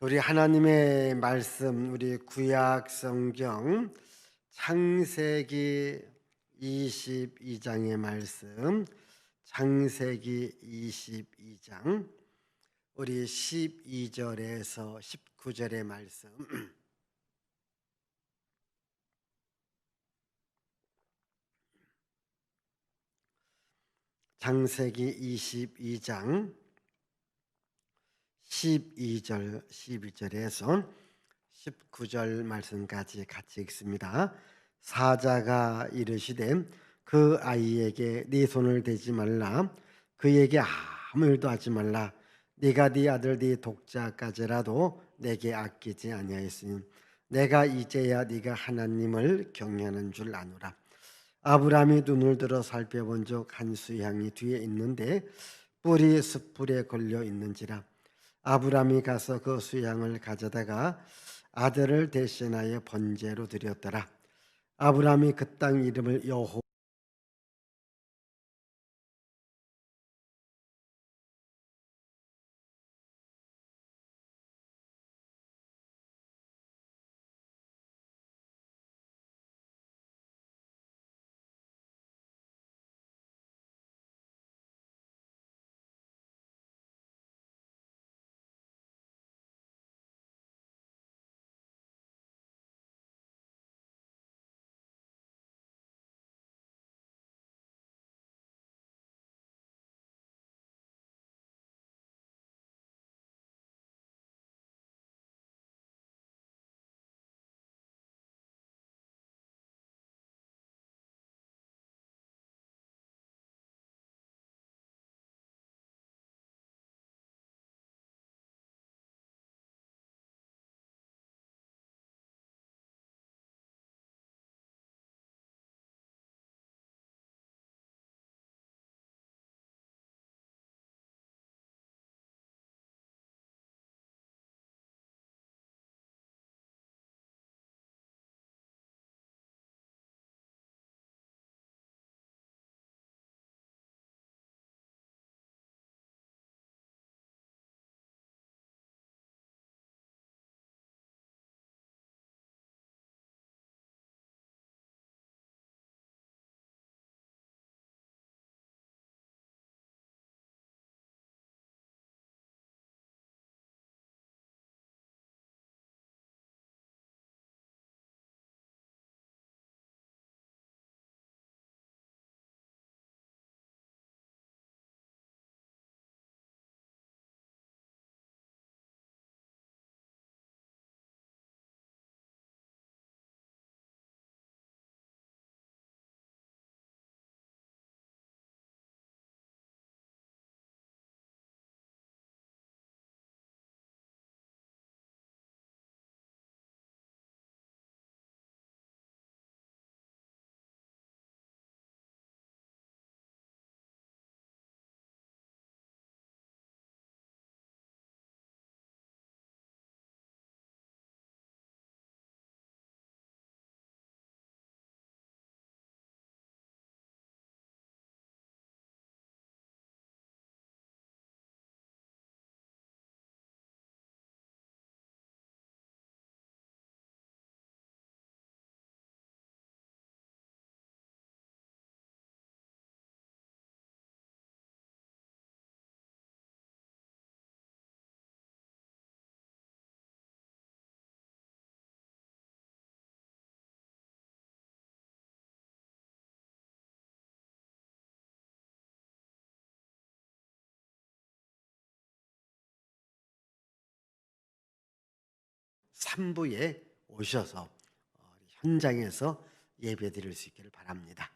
우리 하나님의 말씀, 우리 구약 성경 창세기 22장의 말씀, 창세기 22장 우리 12절에서 19절의 말씀. 창세기 22장 12절에서 19절 말씀까지 같이 읽습니다. 사자가 이르시되 그 아이에게 네 손을 대지 말라, 그에게 아무 일도 하지 말라. 네가 네 아들 네 독자까지라도 내게 아끼지 아니하였으니 내가 이제야 네가 하나님을 경외하는 줄 아노라. 아브라함이 눈을 들어 살펴본 적 한 수양이 뒤에 있는데 뿔이 숯불에 걸려 있는지라. 아브라함이 가서 그 수양을 가져다가 아들을 대신하여 번제로 드렸더라. 아브라함이 그 땅 이름을 여호 삼부에 오셔서 현장에서 예배드릴 수 있기를 바랍니다.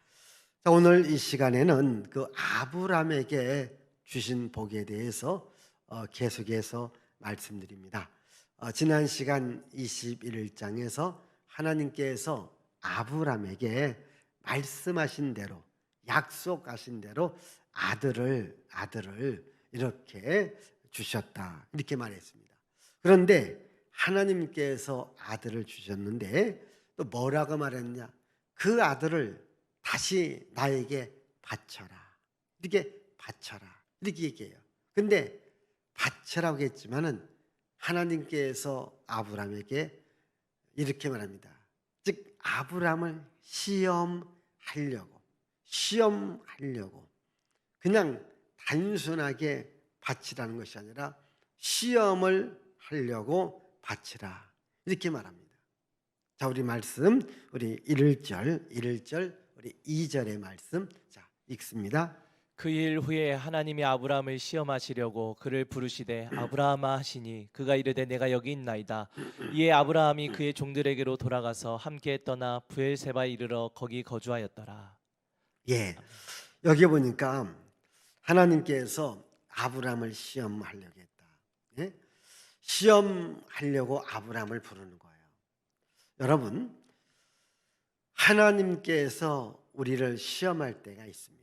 자, 오늘 이 시간에는 그 아브람에게 주신 복에 대해서 계속해서 말씀드립니다. 지난 시간 21장에서 하나님께서 아브람에게 말씀하신 대로, 약속하신 대로 아들을 이렇게 주셨다, 이렇게 말했습니다. 그런데 하나님께서 아들을 주셨는데 또 뭐라고 말했냐? 그 아들을 다시 나에게 바쳐라. 이렇게 바쳐라. 이렇게 얘기해요. 근데 바쳐라고 했지만은 하나님께서 아브라함에게 이렇게 말합니다. 즉 아브라함을 시험하려고 그냥 단순하게 바치라는 것이 아니라 시험을 하려고 바치라 이렇게 말합니다. 자, 우리 말씀 우리 1절 우리 2절의 말씀 자 읽습니다. 그 일 후에 하나님이 아브라함을 시험하시려고 그를 부르시되 아브라함아 하시니 그가 이르되 내가 여기 있나이다. 이에 아브라함이 그의 종들에게로 돌아가서 함께 떠나 브엘세바에 이르러 거기 거주하였더라. 예, 여기 보니까 하나님께서 아브라함을 시험하려고 했다. 예? 시험하려고 아브라함을 부르는 거예요. 여러분, 하나님께서 우리를 시험할 때가 있습니다.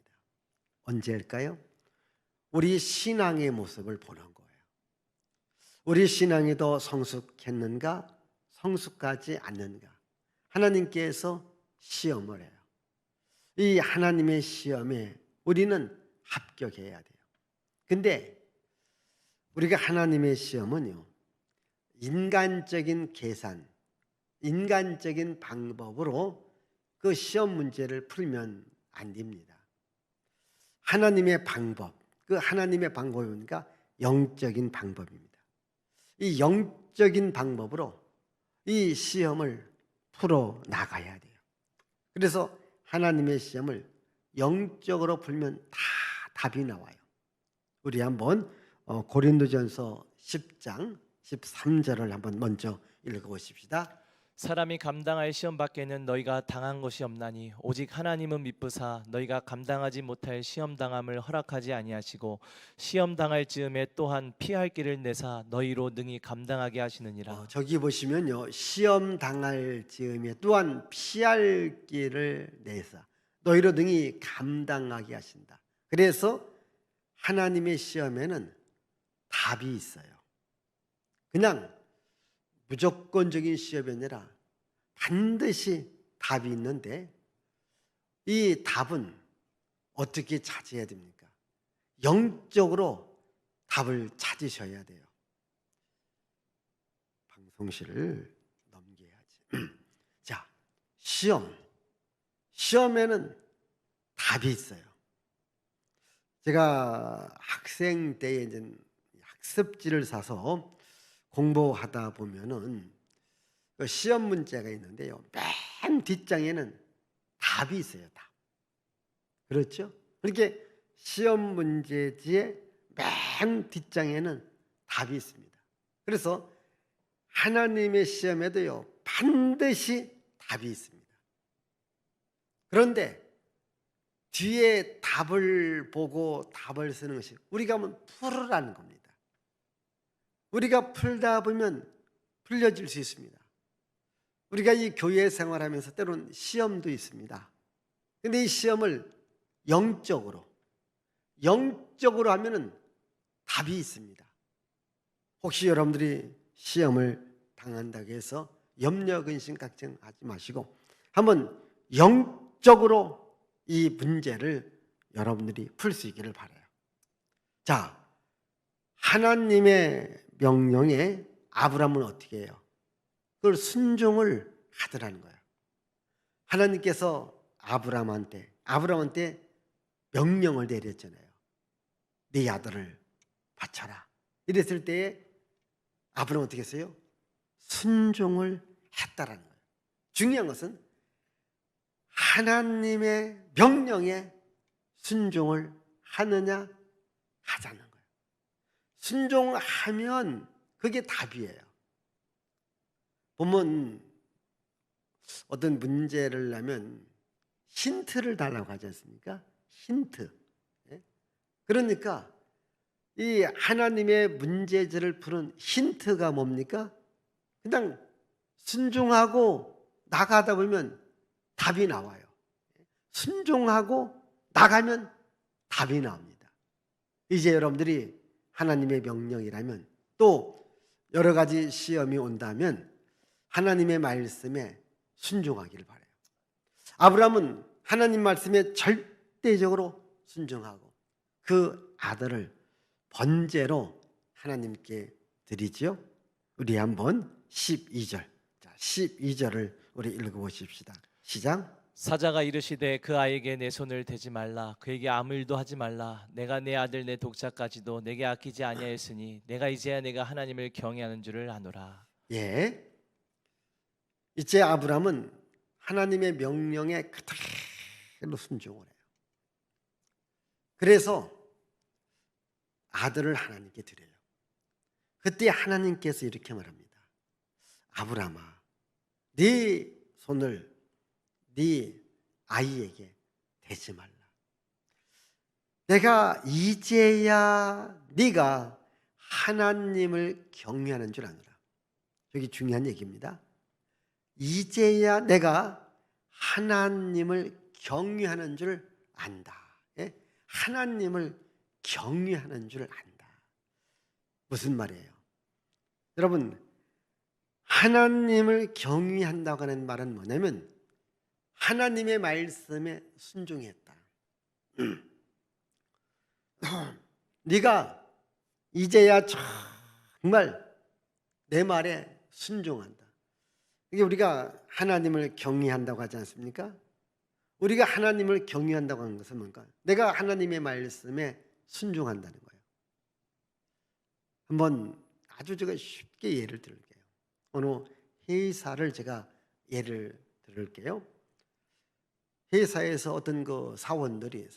언제일까요? 우리 신앙의 모습을 보는 거예요. 우리 신앙이 더 성숙했는가, 성숙하지 않는가. 하나님께서 시험을 해요. 이 하나님의 시험에 우리는 합격해야 돼요. 근데 우리가 하나님의 시험은요, 인간적인 계산, 인간적인 방법으로 그 시험 문제를 풀면 안 됩니다. 하나님의 방법, 그 하나님의 방법이 뭡니까? 영적인 방법입니다. 이 영적인 방법으로 이 시험을 풀어 나가야 돼요. 그래서 하나님의 시험을 영적으로 풀면 다 답이 나와요. 우리 한번 고린도전서 10장 13절을 한번 먼저 읽어보십시다. 사람이 감당할 시험 밖에는 너희가 당한 것이 없나니 오직 하나님은 미쁘사 너희가 감당하지 못할 시험 당함을 허락하지 아니하시고 시험 당할 즈음에 또한 피할 길을 내사 너희로 능히 감당하게 하시느니라. 저기 보시면요, 시험 당할 즈음에 또한 피할 길을 내사 너희로 능히 감당하게 하신다. 그래서 하나님의 시험에는 답이 있어요. 그냥 무조건적인 시험이 아니라 반드시 답이 있는데 이 답은 어떻게 찾아야 됩니까? 영적으로 답을 찾으셔야 돼요. 방송실을 넘겨야지. 자, 시험에는 답이 있어요. 제가 학생 때에 이제 학습지를 사서 공부하다 보면은 시험 문제가 있는데요. 맨 뒷장에는 답이 있어요. 답. 그렇죠? 그렇게 시험 문제지의 맨 뒷장에는 답이 있습니다. 그래서 하나님의 시험에도요, 반드시 답이 있습니다. 그런데 뒤에 답을 보고 답을 쓰는 것이 우리가 한번 풀으라는 겁니다. 우리가 풀다 보면 풀려질 수 있습니다. 우리가 이 교회 생활하면서 때로는 시험도 있습니다. 근데 이 시험을 영적으로 하면은 답이 있습니다. 혹시 여러분들이 시험을 당한다고 해서 염려, 근심, 걱정하지 마시고 한번 영적으로 이 문제를 여러분들이 풀 수 있기를 바라요. 자, 하나님의 명령에 아브라함은 어떻게 해요? 그걸 순종을 하더라는 거예요. 하나님께서 아브라함한테 명령을 내렸잖아요. 네 아들을 바쳐라. 이랬을 때에 아브라함은 어떻게 했어요? 순종을 했다라는 거예요. 중요한 것은 하나님의 명령에 순종을 하느냐 하자는 거예요. 순종하면 그게 답이에요. 보면 어떤 문제를 내면 힌트를 달라고 하지 않습니까? 힌트. 그러니까 이 하나님의 문제들을 푸는 힌트가 뭡니까? 그냥 순종하고 나가다 보면 답이 나와요. 순종하고 나가면 답이 나옵니다. 이제 여러분들이 하나님의 명령이라면 또 여러 가지 시험이 온다면 하나님의 말씀에 순종하기를 바라요. 아브라함은 하나님 말씀에 절대적으로 순종하고 그 아들을 번제로 하나님께 드리지요. 우리 한번 12절. 자, 12절을 우리 읽어 보십시다. 시작. 사자가 이르시되 그 아이에게 내 손을 대지 말라 그에게 아무 일도 하지 말라 내가 내 아들 내 독자까지도 내게 아끼지 아니하였으니 내가 이제야 내가 하나님을 경외하는 줄을 아노라. 예. 이제 아브라함은 하나님의 명령에 그대로 순종을 해요. 그래서 아들을 하나님께 드려요. 그때 하나님께서 이렇게 말합니다. 아브라함아, 네 손을 네 아이에게 대지 말라. 내가 이제야 네가 하나님을 경외하는 줄 아노라. 여기 중요한 얘기입니다. 이제야 내가 하나님을 경외하는 줄 안다. 예? 하나님을 경외하는 줄 안다. 무슨 말이에요? 여러분, 하나님을 경외한다고 하는 말은 뭐냐면 하나님의 말씀에 순종했다. 네가 이제야 정말 내 말에 순종한다. 이게 우리가 하나님을 경외한다고 하지 않습니까? 우리가 하나님을 경외한다고 하는 것은 뭔가? 내가 하나님의 말씀에 순종한다는 거예요. 한번 아주 제가 쉽게 예를 들게요. 어느 회사를 제가 예를 들을게요. 회사에서 어떤 그 사원들이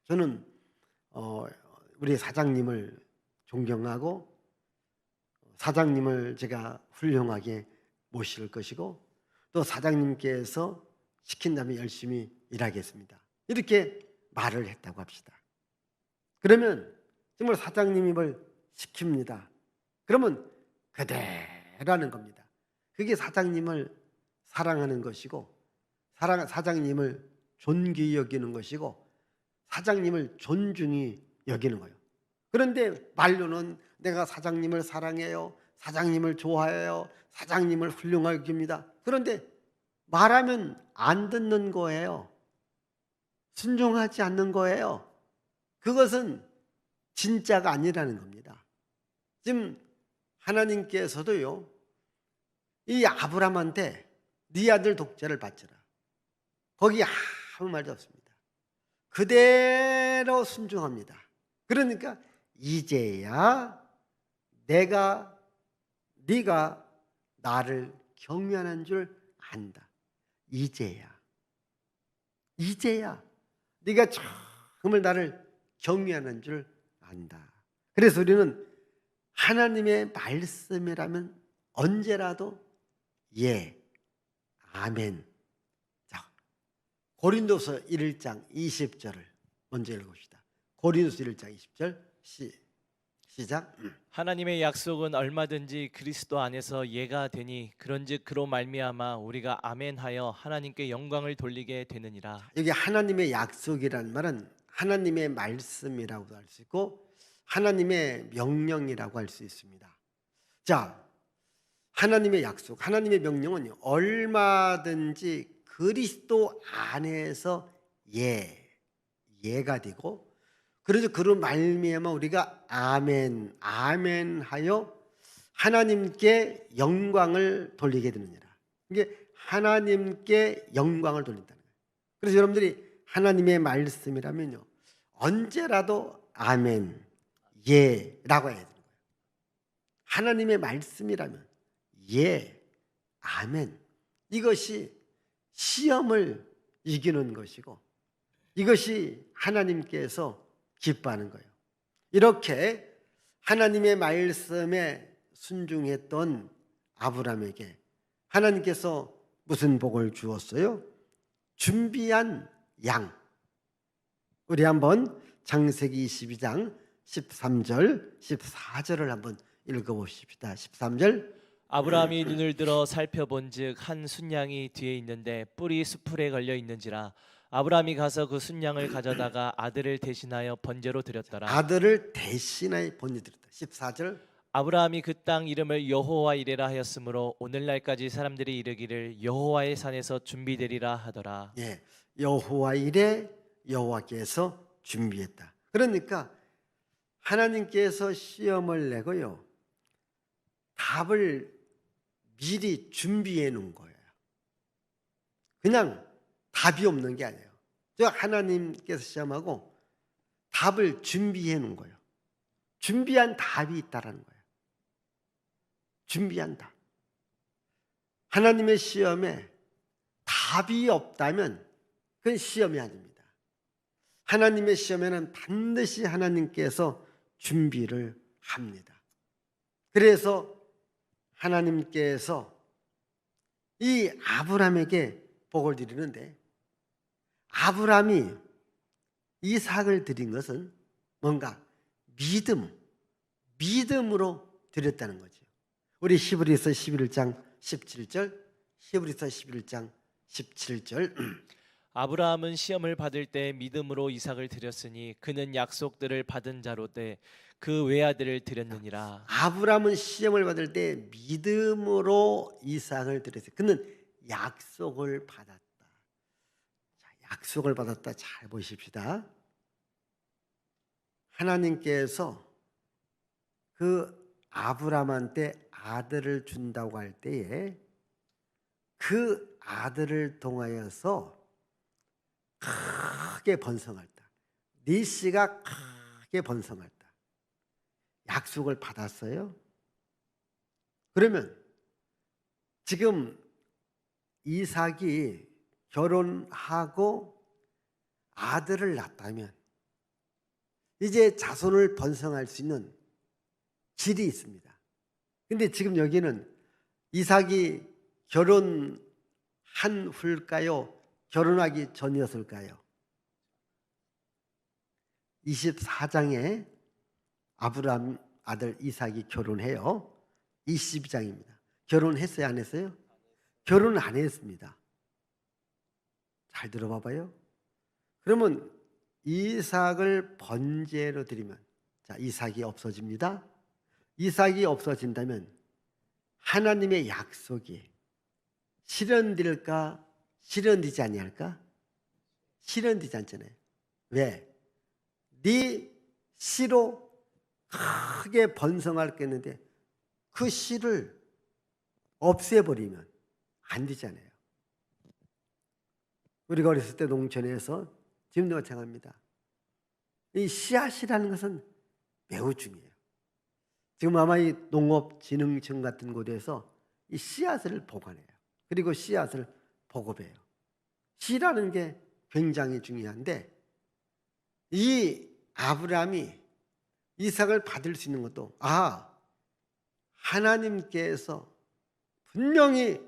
저는 우리 사장님을 존경하고 사장님을 제가 훌륭하게 모실 것이고 또 사장님께서 시킨다면 열심히 일하겠습니다. 이렇게 말을 했다고 합시다. 그러면 정말 사장님이 뭘 시킵니다. 그러면 그대로 하는 겁니다. 그게 사장님을 사랑하는 것이고 사장님을 존귀히 여기는 것이고 사장님을 존중히 여기는 거예요. 그런데 말로는 내가 사장님을 사랑해요. 사장님을 좋아해요. 사장님을 훌륭하게 여깁니다. 그런데 말하면 안 듣는 거예요. 순종하지 않는 거예요. 그것은 진짜가 아니라는 겁니다. 지금 하나님께서도요, 이 아브라함한테 네 아들 독자를 바쳐라. 거기 아무 말도 없습니다. 그대로 순종합니다. 그러니까 이제야 네가 나를 경외하는 줄 안다. 이제야 네가 정말 나를 경외하는 줄 안다. 그래서 우리는 하나님의 말씀이라면 언제라도 예, 아멘. 자, 고린도서 1장 20절을 먼저 읽읍시다. 고린도서 1장 20절 시작. 하나님의 약속은 얼마든지 그리스도 안에서 예가 되니 그런즉 그로 말미암아 우리가 아멘하여 하나님께 영광을 돌리게 되느니라. 여기 하나님의 약속이라는 말은 하나님의 말씀이라고도 할 수 있고 하나님의 명령이라고 할 수 있습니다. 자, 하나님의 약속, 하나님의 명령은 얼마든지 그리스도 안에서 예가 되고 그래서 그로 말미암아 우리가 아멘하여 하나님께 영광을 돌리게 되느니라. 이게 하나님께 영광을 돌린다는 거예요. 그래서 여러분들이 하나님의 말씀이라면요 언제라도 아멘, 예라고 해야 되는 거예요. 하나님의 말씀이라면 예, 아멘. 이것이 시험을 이기는 것이고 이것이 하나님께서 기뻐하는 거예요. 이렇게 하나님의 말씀에 순종했던 아브라함에게 하나님께서 무슨 복을 주었어요? 준비한 양. 우리 한번 창세기 22장 13절, 14절을 한번 읽어보십시다. 13절. 아브라함이 눈을 들어 살펴본즉 한 순양이 뒤에 있는데 뿔이 수풀에 걸려 있는지라 아브라함이 가서 그 순양을 가져다가 아들을 대신하여 번제로 드렸더라. 아들을 대신하여 번제 드렸다. 14절. 아브라함이 그 땅 이름을 여호와 이레라 하였으므로 오늘날까지 사람들이 이르기를 여호와의 산에서 준비되리라 하더라. 예, 여호와 이레, 여호와께서 준비했다. 그러니까 하나님께서 시험을 내고요 답을 미리 준비해 놓은 거예요. 그냥 답이 없는 게 아니에요. 저 하나님께서 시험하고 답을 준비해 놓은 거예요. 준비한 답이 있다라는 거예요. 준비한 답. 하나님의 시험에 답이 없다면 그건 시험이 아닙니다. 하나님의 시험에는 반드시 하나님께서 준비를 합니다. 그래서 하나님께서 이 아브라함에게 복을 드리는데, 아브라함이 이삭을 드린 것은 뭔가 믿음으로 드렸다는 거죠. 우리 히브리서 11장 17절, 히브리서 11장 17절. 아브라함은 시험을 받을 때 믿음으로 이삭을 드렸으니 그는 약속들을 받은 자로되 그 외아들을 드렸느니라. 아브라함은 시험을 받을 때 믿음으로 이삭을 드렸어요. 그는 약속을 받았다. 자, 약속을 받았다. 잘 보십시다. 하나님께서 그 아브라함한테 아들을 준다고 할 때에 그 아들을 통하여서 크게 번성할다. 네 씨가 크게 번성할다. 약속을 받았어요. 그러면 지금 이삭이 결혼하고 아들을 낳았다면 이제 자손을 번성할 수 있는 길이 있습니다. 근데 지금 여기는 이삭이 결혼한 후일까요? 결혼하기 전이었을까요? 24장에 아브라함 아들 이삭이 결혼해요. 22장입니다. 결혼했어요? 안 했어요? 결혼 안 했습니다. 잘 들어봐봐요. 그러면 이삭을 번제로 드리면, 자, 이삭이 없어집니다. 이삭이 없어진다면 하나님의 약속이 실현될까? 실현되지 아니할까? 실현되지 않잖아요. 왜? 네 씨로 크게 번성할 게 있는데 그 씨를 없애버리면 안 되잖아요. 우리가 어렸을 때 농촌에서 지금도 마찬가지입니다. 이 씨앗이라는 것은 매우 중요해요. 지금 아마 이 농업진흥청 같은 곳에서 이 씨앗을 보관해요. 그리고 씨앗을 보급해요. 씨라는 게 굉장히 중요한데, 이 아브라함이 이삭을 받을 수 있는 것도 하나님께서 분명히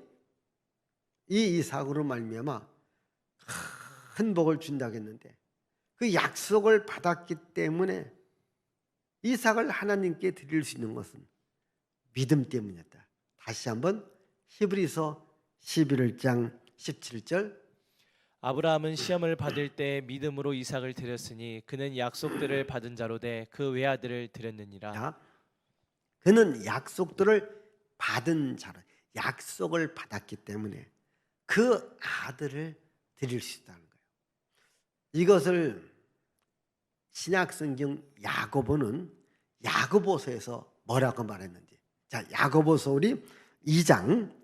이 이삭으로 말미암아 큰 복을 준다고 했는데 그 약속을 받았기 때문에 이삭을 하나님께 드릴 수 있는 것은 믿음 때문이었다. 다시 한번 히브리서 11장 17절. 아브라함은 시험을 받을 때 믿음으로 이삭을 드렸으니 그는 약속들을 받은 자로되 그 외아들을 드렸느니라. 자, 그는 약속들을 받은 자로, 약속을 받았기 때문에 그 아들을 드릴 수 있다는 거예요. 이것을 신약성경 야고보서에서 뭐라고 말했는지. 자, 야고보서 우리 2장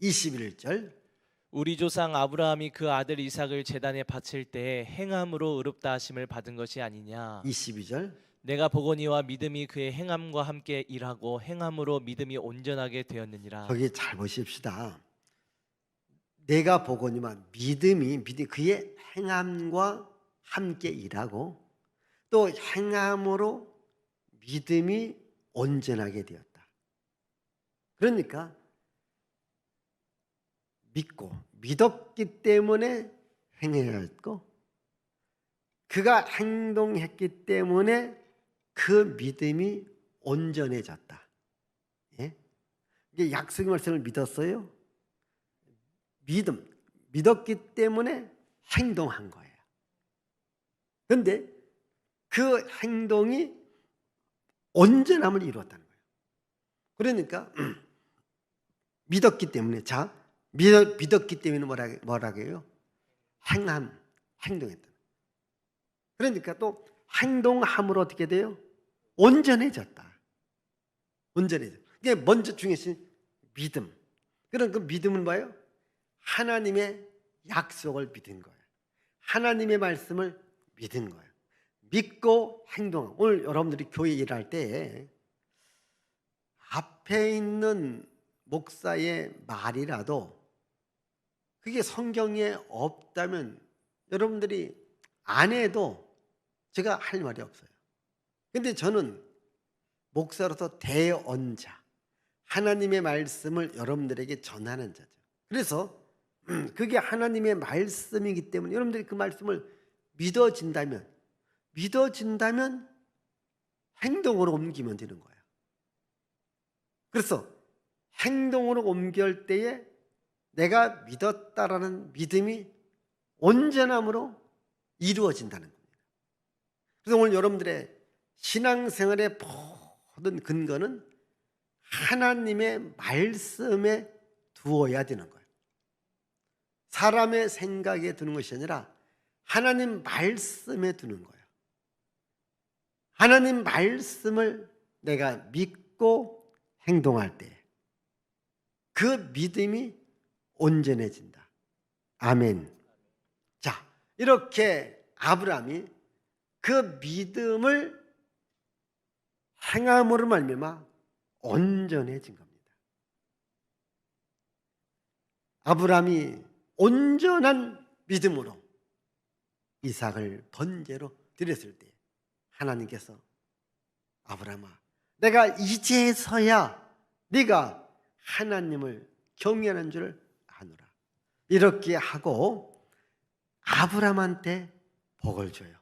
21절. 우리 조상 아브라함이 그 아들 이삭을 제단에 바칠 때에 행함으로 의롭다 하심을 받은 것이 아니냐. 22절. 내가 보거니와 믿음이 그의 행함과 함께 일하고 행함으로 믿음이 온전하게 되었느니라. 거기 잘 보십시다. 내가 보거니와 믿음이 그의 행함과 함께 일하고 또 행함으로 믿음이 온전하게 되었다. 그러니까 믿었기 때문에 행했고, 그가 행동했기 때문에 그 믿음이 온전해졌다. 예? 이게 약속의 말씀을 믿었어요. 믿었기 때문에 행동한 거예요. 그런데 그 행동이 온전함을 이루었다는 거예요. 그러니까 믿었기 때문에, 믿었기 때문에 뭐라고 해요? 행동했다. 그러니까 또 행동함으로 어떻게 돼요? 온전해졌다. 온전해져. 그게 먼저 중요시 믿음. 그런 그 믿음은 뭐예요? 하나님의 약속을 믿은 거예요. 하나님의 말씀을 믿은 거예요. 믿고 행동. 오늘 여러분들이 교회 일할 때 앞에 있는 목사의 말이라도 그게 성경에 없다면 여러분들이 안 해도 제가 할 말이 없어요. 근데 저는 목사로서 대언자, 하나님의 말씀을 여러분들에게 전하는 자죠. 그래서 그게 하나님의 말씀이기 때문에 여러분들이 그 말씀을 믿어진다면 행동으로 옮기면 되는 거예요. 그래서 행동으로 옮길 때에 내가 믿었다라는 믿음이 온전함으로 이루어진다는 겁니다. 그래서 오늘 여러분들의 신앙생활의 모든 근거는 하나님의 말씀에 두어야 되는 거예요. 사람의 생각에 두는 것이 아니라 하나님 말씀에 두는 거예요. 하나님 말씀을 내가 믿고 행동할 때 그 믿음이 온전해진다. 아멘. 자, 이렇게 아브라함이 그 믿음을 행함으로 말미암아 온전해진 겁니다. 아브라함이 온전한 믿음으로 이삭을 번제로 드렸을 때 하나님께서 아브라함아, 내가 이제서야 네가 하나님을 경외하는 줄 아노라. 이렇게 하고 아브라함한테 복을 줘요.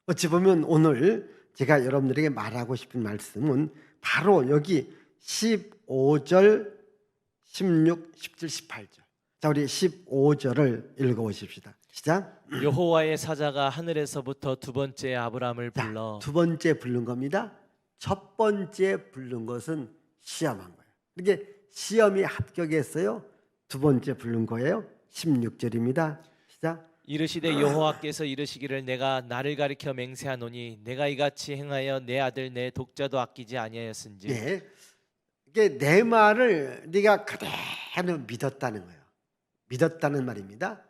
어찌 보면 오늘 제가 여러분들에게 말하고 싶은 말씀은 바로 여기 15절, 16, 17, 18절. 자, 우리 15절을 읽어보십시다. 시작. 여호와의 사자가 하늘에서부터 두 번째 아브라함을 자, 불러 두 번째 부른 겁니다. 첫 번째 부른 것은 시험한 거예요. 이게 시험이 합격했어요. 두 번째 부른 거예요. 16절입니다. 시작. 이르시되 여호와께서 이르시기를 내가 나를 가리켜 맹세하노니 내가 이같이 행하여 내 아들 내 독자도 아끼지 아니하였은지. 네. 이게 내 말을 네가 그대로 믿었다는 거예요. 믿었다는 말입니다.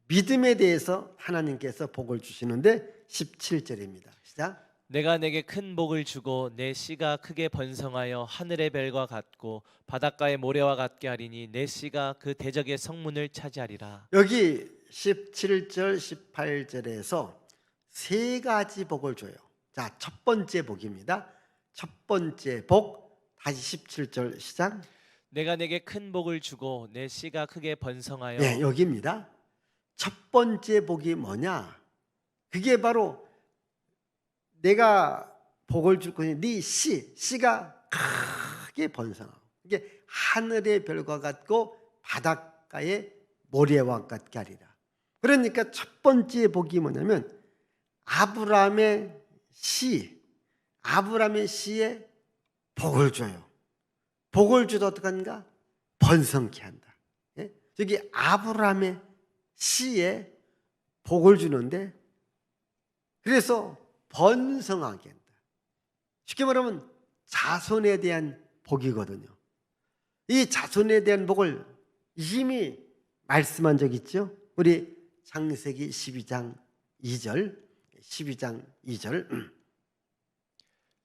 믿음에 대해서 하나님께서 복을 주시는데 17절입니다. 시작. 내가 내게 큰 복을 주고 내 씨가 크게 번성하여 하늘의 별과 같고 바닷가의 모래와 같게 하리니 내 씨가 그 대적의 성문을 차지하리라. 여기 17절, 18절에서 세 가지 복을 줘요. 자, 첫 번째 복입니다. 첫 번째 복, 다시 17절 시작. 내가 내게 큰 복을 주고 내 씨가 크게 번성하여. 네, 여기입니다. 첫 번째 복이 뭐냐? 그게 바로 내가 복을 줄 거니 네 씨가 크게 번성하고 이게 하늘의 별과 같고 바닷가의 모래와 같게 하리라. 그러니까 첫 번째 복이 뭐냐면 아브라함의 씨에 복을 줘요. 복을 주다 어떡한가? 번성케 한다. 예? 저기 아브라함의 씨에 복을 주는데 그래서 번성하게 한다. 쉽게 말하면 자손에 대한 복이거든요. 이 자손에 대한 복을 이미 말씀한 적 있죠? 우리 창세기 12장 2절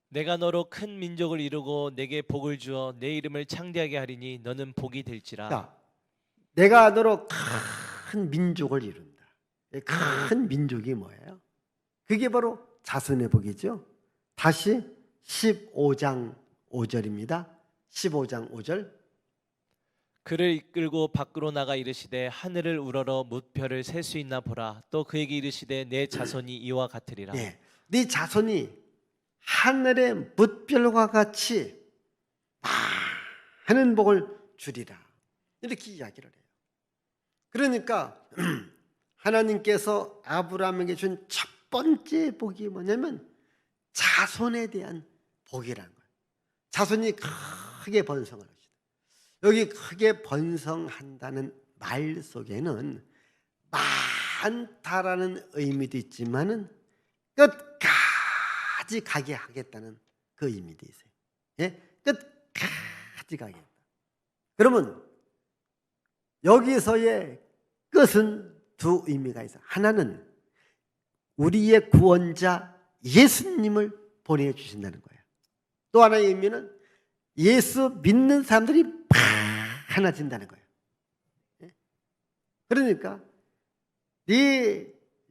내가 너로 큰 민족을 이루고 내게 복을 주어 내 이름을 창대하게 하리니 너는 복이 될지라. 자, 내가 너로 큰 민족을 이룬다. 큰 민족이 뭐예요? 그게 바로 자손의 복이죠. 다시 15장 5절입니다. 15장 5절. 그를 이끌고 밖으로 나가 이르시되 하늘을 우러러 무별을 셀 수 있나 보라. 또 그에게 이르시되 내 자손이 이와 같으리라. 네, 네 자손이 하늘의 뭇별과 같이 많은 복을 주리라. 이렇게 이야기를 해요. 그러니까 하나님께서 아브라함에게 준 첫 번째 복이 뭐냐면 자손에 대한 복이라는 거예요. 자손이 크게 번성을 합시다. 여기 크게 번성한다는 말 속에는 많다라는 의미도 있지만은 끝까지 가게 하겠다는 그 의미도 있어요. 예? 끝까지 가겠다. 그러면 여기서의 끝은 두 의미가 있어요. 하나는 우리의 구원자 예수님을 보내주신다는 거예요. 또 하나의 의미는 예수 믿는 사람들이 많아진다는 거예요. 그러니까 이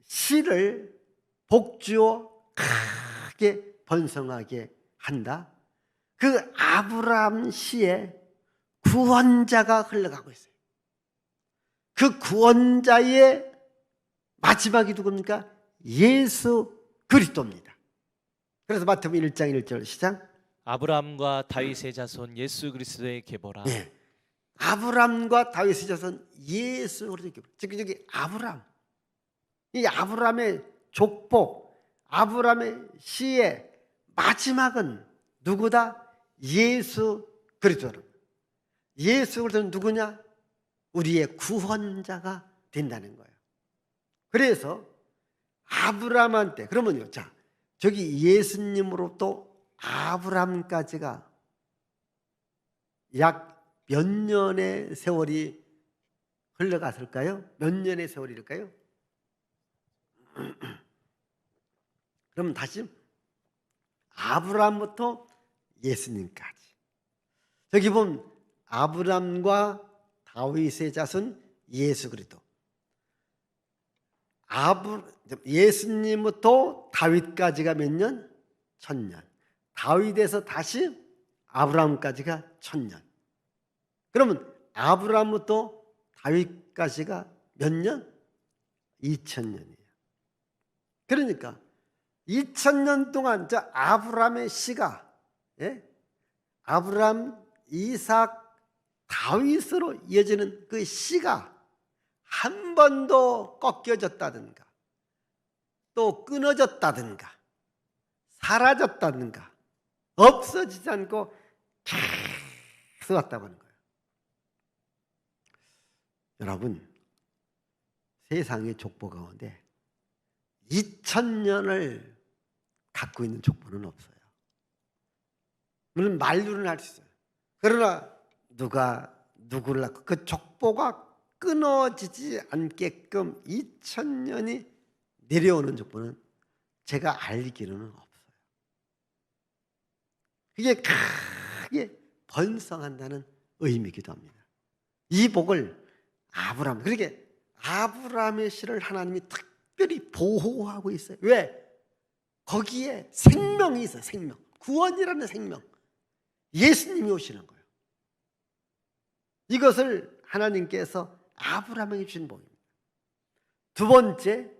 씨를 복주어 크게 번성하게 한다. 그 아브라함 씨에 구원자가 흘러가고 있어요. 그 구원자의 마지막이 누굽니까? 예수 그리스도입니다. 그래서 마태복음 1장 1절 시작. 아브라함과 다윗의 자손 예수 그리스도의 계보라. 네. 아브라함과 다윗의 자손 예수 그리스도의 계보. 즉 여기 아브라함, 이 아브라함의 족보, 아브라함의 씨의 마지막은 누구다? 예수 그리스도는. 예수 그리스도는 누구냐? 우리의 구원자가 된다는 거예요. 그래서 아브라함한테 그러면요, 자 저기 예수님으로부터 아브라함까지가 약 몇 년의 세월이 흘러갔을까요? 몇 년의 세월일까요? 그럼 다시 아브라함부터 예수님까지. 저기 보면 아브라함과 다윗의 자손 예수 그리스도. 예수님부터 다윗까지가 몇 년? 1000년. 다윗에서 다시 아브라함까지가 1000년. 그러면 아브라함부터 다윗까지가 몇 년? 2000년이에요. 그러니까 2000년 동안 저 아브라함의 씨가, 예? 아브라함, 이삭, 다윗으로 이어지는 그 씨가 한 번도 꺾여졌다든가 또 끊어졌다든가 사라졌다든가 없어지지 않고 계속 왔다고 하는 거예요. 여러분, 세상의 족보 가운데 2000년을 갖고 있는 족보는 없어요. 물론 만류는 할 수 있어요. 그러나 누가 누구를 낳고 그 족보가 끊어지지 않게끔 2000년이 내려오는 족보는 제가 알기로는 없어요. 그게 크게 번성한다는 의미이기도 합니다. 이 복을 아브라함, 그러게 아브라함의 씨를 하나님이 특별히 보호하고 있어요. 왜? 거기에 생명이 있어요. 생명, 구원이라는 생명, 예수님이 오시는 거예요. 이것을 하나님께서 아브라함에게 주신 복입니다. 두 번째,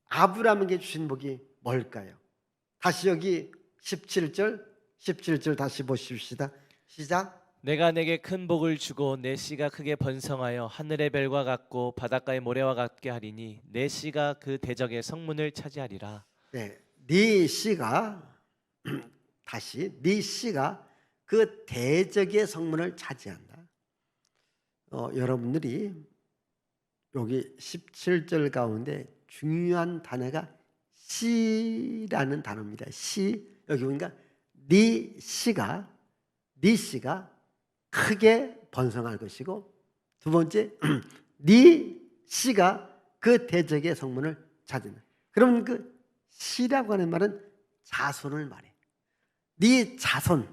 아브라함에게 주신 복이 뭘까요? 다시 여기 17절 다시 보십시다. 시작. 내가 내게 큰 복을 주고 내 씨가 크게 번성하여 하늘의 별과 같고 바닷가의 모래와 같게 하리니 내 씨가 그 대적의 성문을 차지하리라. 네, 네 씨가 다시 네 씨가 그 대적의 성문을 차지한다. 여러분들이 여기 17절 가운데 중요한 단어가 씨라는 단어입니다. 씨, 여기 보니까 네 씨가 크게 번성할 것이고, 두 번째 네 씨가 그 대적의 성문을 차지한다. 그러면 그 씨라고 하는 말은 자손을 말해. 네 자손이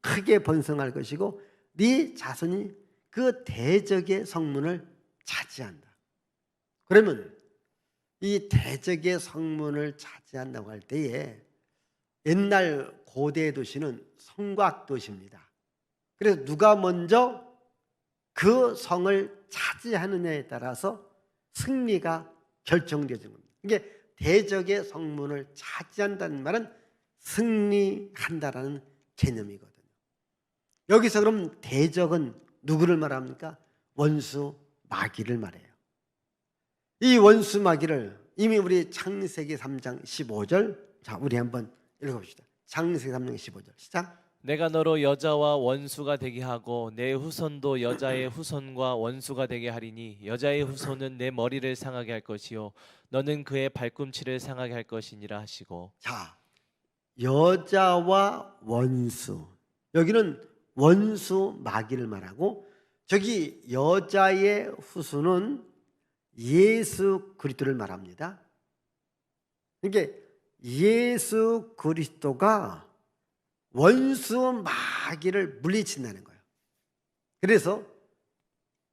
크게 번성할 것이고 네 자손이 그 대적의 성문을 차지한다. 그러면 이 대적의 성문을 차지한다고 할 때에 옛날 고대 도시는 성곽 도시입니다. 그래서 누가 먼저 그 성을 차지하느냐에 따라서 승리가 결정되는 겁니다. 이게 대적의 성문을 차지한다는 말은 승리한다라는 개념이거든요. 여기서 그럼 대적은 누구를 말합니까? 원수 마귀를 말해요. 이 원수 마귀를 이미 우리 창세기 3장 15절, 자 우리 한번 읽어봅시다. 창세기 3장 15절 시작. 내가 너로 여자와 원수가 되게 하고 내 후손도 여자의 후손과 원수가 되게 하리니 여자의 후손은 내 머리를 상하게 할 것이요 너는 그의 발꿈치를 상하게 할 것이니라 하시고. 자, 여자와 원수. 여기는 원수 마귀를 말하고 저기 여자의 후손은 예수 그리스도를 말합니다. 그러니까 예수 그리스도가 원수 마귀를 물리친다는 거예요. 그래서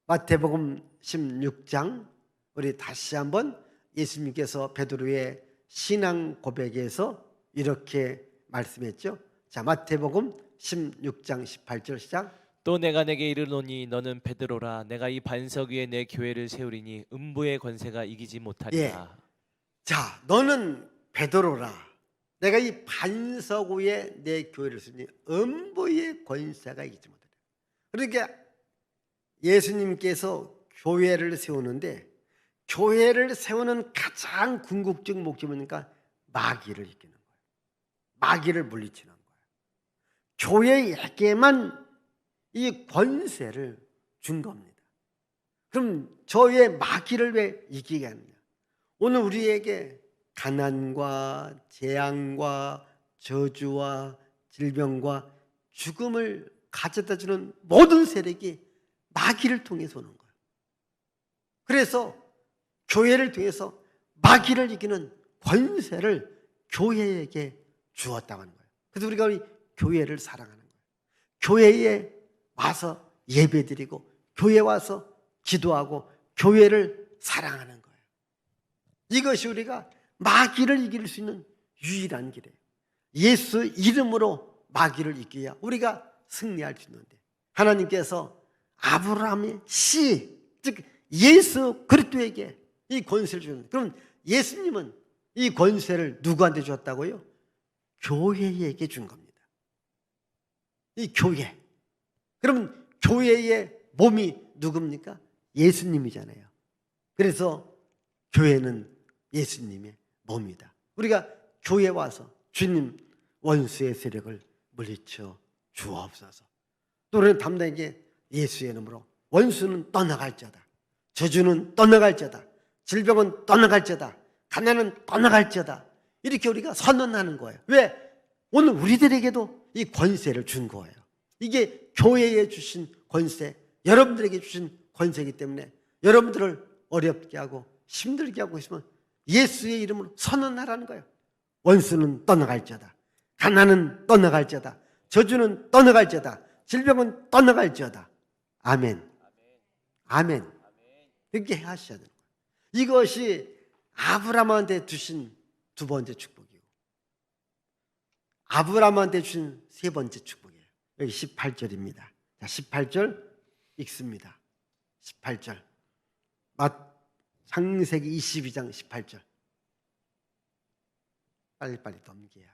마태복음 16장 우리 다시 한번 예수님께서 베드로의 신앙 고백에서 이렇게 말씀했죠. 자, 마태복음 16장 18절 시작. 또 내가 내게 이르노니 너는 베드로라 내가 이 반석 위에 내 교회를 세우리니 음부의 권세가 이기지 못하리라. 자, 너는 베드로라. 내가 이 반석 위에 내 교회를 세우니 음부의 권세가 이기지 못하리라. 그러니까 예수님께서 교회를 세우는데 교회를 세우는 가장 궁극적 목적은 뭡니까? 마귀를 이기는 거예요. 마귀를 물리치는 거예요. 교회에게만 이 권세를 준 겁니다. 그럼 저의 마귀를 왜 이기게 하느냐? 오늘 우리에게 가난과 재앙과 저주와 질병과 죽음을 가져다 주는 모든 세력이 마귀를 통해서 오는 거예요. 그래서 교회를 통해서 마귀를 이기는 권세를 교회에게 주었다고 하는 거예요. 그래서 우리가 우리 교회를 사랑하는 거예요. 교회에 와서 예배드리고 교회에 와서 기도하고 교회를 사랑하는 거예요. 이것이 우리가 마귀를 이길 수 있는 유일한 길이에요. 예수 이름으로 마귀를 이겨야 우리가 승리할 수 있는데 하나님께서 아브라함의 씨, 즉 예수 그리스도에게 이 권세를 주는데 그럼 예수님은 이 권세를 누구한테 줬다고요? 교회에게 준 겁니다. 이 교회. 그러면 교회의 몸이 누굽니까? 예수님이잖아요. 그래서 교회는 예수님의 몸이다. 우리가 교회 와서 주님 원수의 세력을 물리쳐 주옵소서. 또 우리는 담대하게 예수의 이름으로 원수는 떠나갈지어다. 저주는 떠나갈지어다. 질병은 떠나갈지어다. 가난은 떠나갈지어다. 이렇게 우리가 선언하는 거예요. 왜? 오늘 우리들에게도 이 권세를 준 거예요. 이게 교회에 주신 권세, 여러분들에게 주신 권세이기 때문에 여러분들을 어렵게 하고 힘들게 하고 있으면 예수의 이름으로 선언하라는 거예요. 원수는 떠나갈지어다. 가난은 떠나갈지어다. 저주는 떠나갈지어다. 질병은 떠나갈지어다. 아멘. 아멘. 이렇게 하셔야 되는 거예요. 이것이 아브라함한테 주신 두 번째 축복이고 아브라함한테 주신 세 번째 축복이에요. 여기 18절입니다. 자, 18절 읽습니다. 18절. 창세기 22장 18절. 빨리빨리 넘겨야지.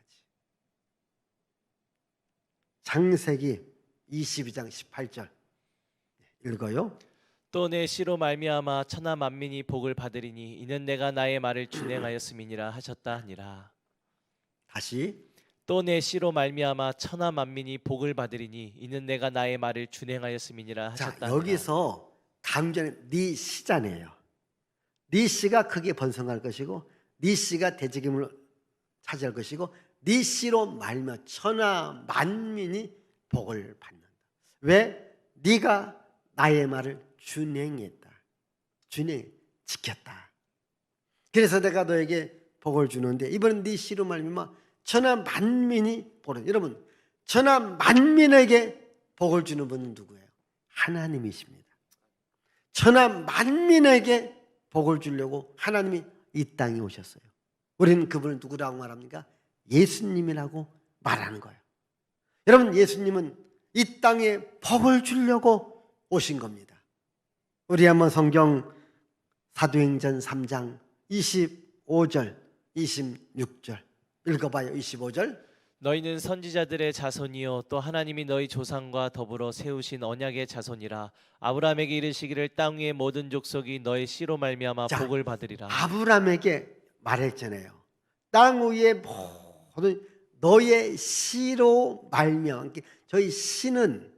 창세기 22장 18절 읽어요. 또 내 씨로 말미암아 천하 만민이 복을 받으리니 이는 내가 나의 말을 준행하였음이니라 하셨다 하니라. 다시. 또 내 씨로 말미암아 천하 만민이 복을 받으리니 이는 내가 나의 말을 준행하였음이니라 하셨다 자, 하니라. 여기서 강조는 네 씨잖아요. 네 씨가 크게 번성할 것이고 네 씨가 대적임을 차지할 것이고 네 씨로 말미암아 천하 만민이 복을 받는다. 왜? 네가 나의 말을 준행했다. 지켰다. 그래서 내가 너에게 복을 주는데 이번엔 네 씨로 말미암아 천하 만민이 복을. 여러분, 천하 만민에게 복을 주는 분은 누구예요? 하나님이십니다. 천하 만민에게 복을 주려고 하나님이 이 땅에 오셨어요. 우리는 그분을 누구라고 말합니까? 예수님이라고 말하는 거예요. 여러분, 예수님은 이 땅에 복을 주려고 오신 겁니다. 우리 한번 성경 사도행전 3장 25절 26절 읽어봐요. 25절. 너희는 선지자들의 자손이요 또 하나님이 너희 조상과 더불어 세우신 언약의 자손이라. 아브라함에게 이르시기를 땅 위의 모든 족속이 너의 씨로 말미암아 자, 복을 받으리라. 아브라함에게 말했잖아요. 땅 위에 모든 너의 씨로 말미암아. 저희 씨는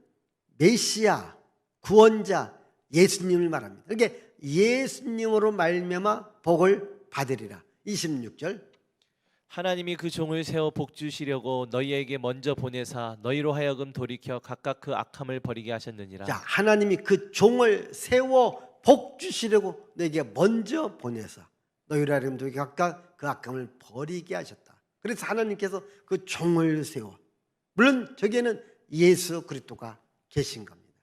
메시아, 구원자, 예수님을 말합니다. 그러니까 예수님으로 말미암아 복을 받으리라. 26절. 하나님이 그 종을 세워 복 주시려고 너희에게 먼저 보내사 너희로 하여금 돌이켜 각각 그 악함을 버리게 자, 하셨느니라. 하나님이 그 종을 세워 복 주시려고 너에게 먼저 보내서 너희로 하여금 각각 그 악함을 버리게 하셨다. 그래서 하나님께서 그 종을 세워, 물론 저기에는 예수 그리스도가 계신 겁니다.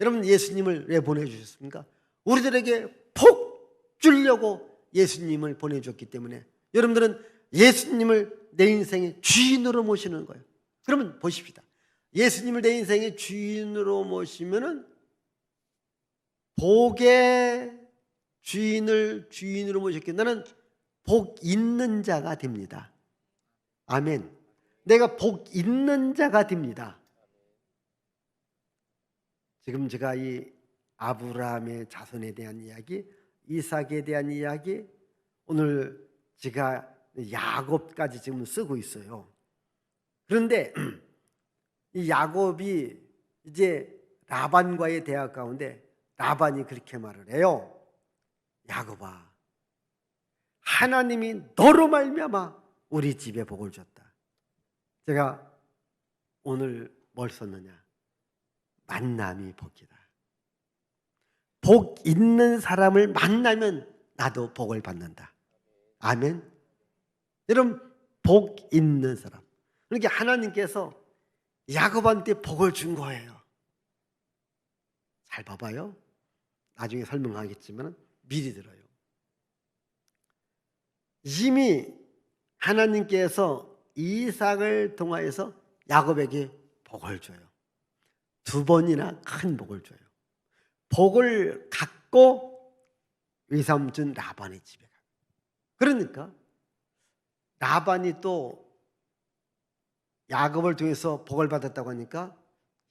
여러분, 예수님을 왜 보내주셨습니까? 우리들에게 복 주려고 예수님을 보내줬기 때문에 여러분들은 예수님을 내 인생의 주인으로 모시는 거예요. 그러면 보십시다. 예수님을 내 인생의 주인으로 모시면은 복의 주인을 주인으로 모셨기에 나는 복 있는 자가 됩니다. 아멘. 내가 복 있는 자가 됩니다. 지금 제가 이 아브라함의 자손에 대한 이야기, 이삭에 대한 이야기, 오늘 제가 야곱까지 지금 쓰고 있어요. 그런데 이 야곱이 이제 라반과의 대화 가운데 라반이 그렇게 말을 해요. 야곱아, 하나님이 너로 말미암아 우리 집에 복을 줬다. 제가 오늘 뭘 썼느냐? 만남이 복이다. 복 있는 사람을 만나면 나도 복을 받는다. 아멘. 여러분, 복 있는 사람. 그러니까 하나님께서 야곱한테 복을 준 거예요. 잘 봐봐요. 나중에 설명하겠지만 미리 들어요. 이미 하나님께서 이삭을 통하여서 야곱에게 복을 줘요. 두 번이나 큰 복을 줘요. 복을 갖고 외삼촌 라반의 집에 가요. 그러니까 라반이 또 야곱을 통해서 복을 받았다고 하니까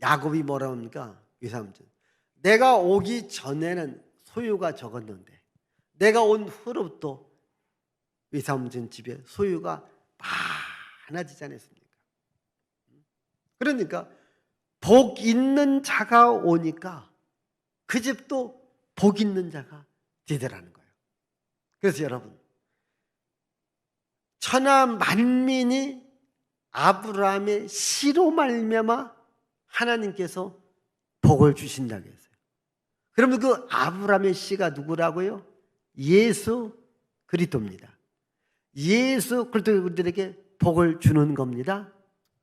야곱이 뭐라고 합니까? 외삼촌, 내가 오기 전에는 소유가 적었는데 내가 온 후로부터 외삼촌 집에 소유가 많아지지 않았습니까? 그러니까 복 있는 자가 오니까 그 집도 복 있는 자가 되더라는 거예요. 그래서 여러분, 천하 만민이 아브라함의 씨로 말미암아 하나님께서 복을 주신다고 했어요. 그러면 그 아브라함의 씨가 누구라고요? 예수 그리스도입니다. 예수 그리스도가 우리들에게 복을 주는 겁니다.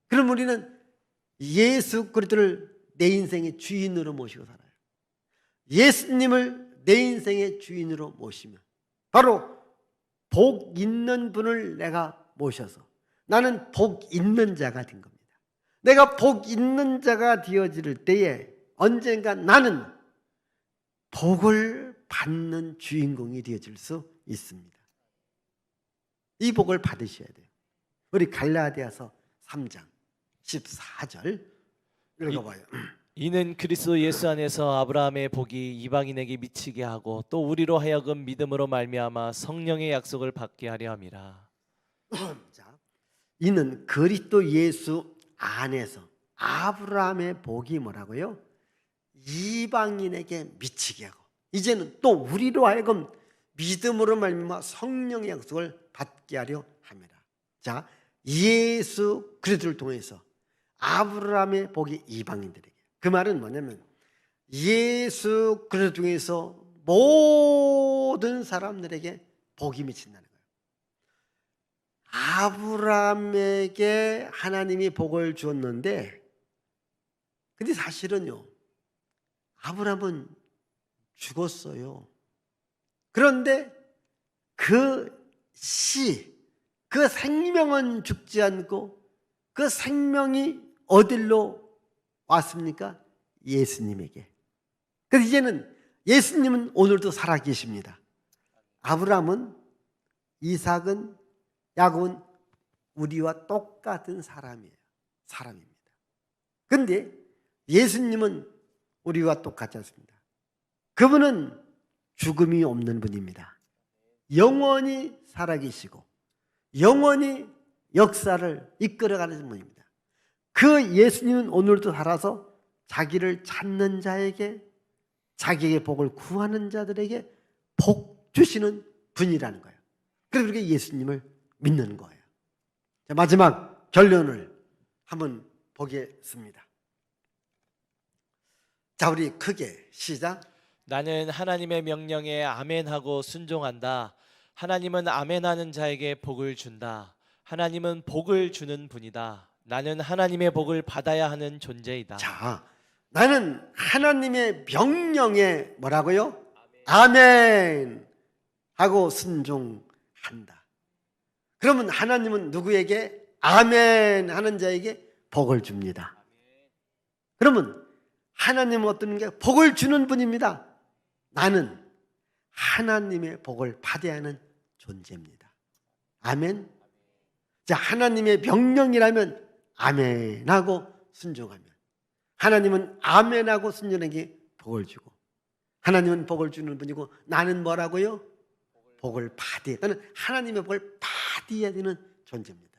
그럼 우리는 예수 그리스도를 내 인생의 주인으로 모시고 살아요. 예수님을 내 인생의 주인으로 모시면 바로 복 있는 분을 내가 모셔서 나는 복 있는 자가 된 겁니다. 내가 복 있는 자가 되어질 때에 언젠가 나는 복을 받는 주인공이 되어질 수 있습니다. 이 복을 받으셔야 돼요. 우리 갈라디아서 3장 14절 읽어봐요. 이는 그리스도 예수 안에서 아브라함의 복이 이방인에게 미치게 하고 또 우리로 하여금 믿음으로 말미암아 성령의 약속을 받게 하려 함이라. 자, 이는 그리스도 예수 안에서 아브라함의 복이 뭐라고요? 이방인에게 미치게 하고 이제는 또 우리로 하여금 믿음으로 말미암아 성령의 약속을 받게 하려 함이라. 자, 예수 그리스도를 통해서 아브라함의 복이 이방인들에게, 그 말은 뭐냐면 예수 그리스도 중에서 모든 사람들에게 복이 미친다는 거예요. 아브라함에게 하나님이 복을 주었는데, 근데 사실은요, 아브라함은 죽었어요. 그런데 그 생명은 죽지 않고 그 생명이 어디로 왔습니까? 예수님에게. 그래서 이제는 예수님은 오늘도 살아계십니다. 아브라함은, 이삭은, 야곱은 우리와 똑같은 사람입니다. 그런데 예수님은 우리와 똑같지 않습니다. 그분은 죽음이 없는 분입니다. 영원히 살아계시고 영원히 역사를 이끌어가는 분입니다. 그 예수님은 오늘도 살아서 자기를 찾는 자에게, 자기에게 복을 구하는 자들에게 복 주시는 분이라는 거예요. 그래서 우리가 예수님을 믿는 거예요. 자, 마지막 결론을 한번 보겠습니다. 자, 우리 크게 시작. 나는 하나님의 명령에 아멘하고 순종한다. 하나님은 아멘하는 자에게 복을 준다. 하나님은 복을 주는 분이다. 나는 하나님의 복을 받아야 하는 존재이다. 자, 나는 하나님의 명령에 뭐라고요? 아멘 하고 순종한다. 그러면 하나님은 누구에게? 아멘 하는 자에게 복을 줍니다. 그러면 하나님은 어떤 게? 복을 주는 분입니다. 나는 하나님의 복을 받아야 하는 존재입니다. 아멘. 자, 하나님의 명령이라면 아멘하고 순종하면, 하나님은 아멘하고 순종에게 복을 주고, 하나님은 복을 주는 분이고, 나는 뭐라고요? 복을 받아야, 나는 하나님의 복을 받아야 되는 존재입니다.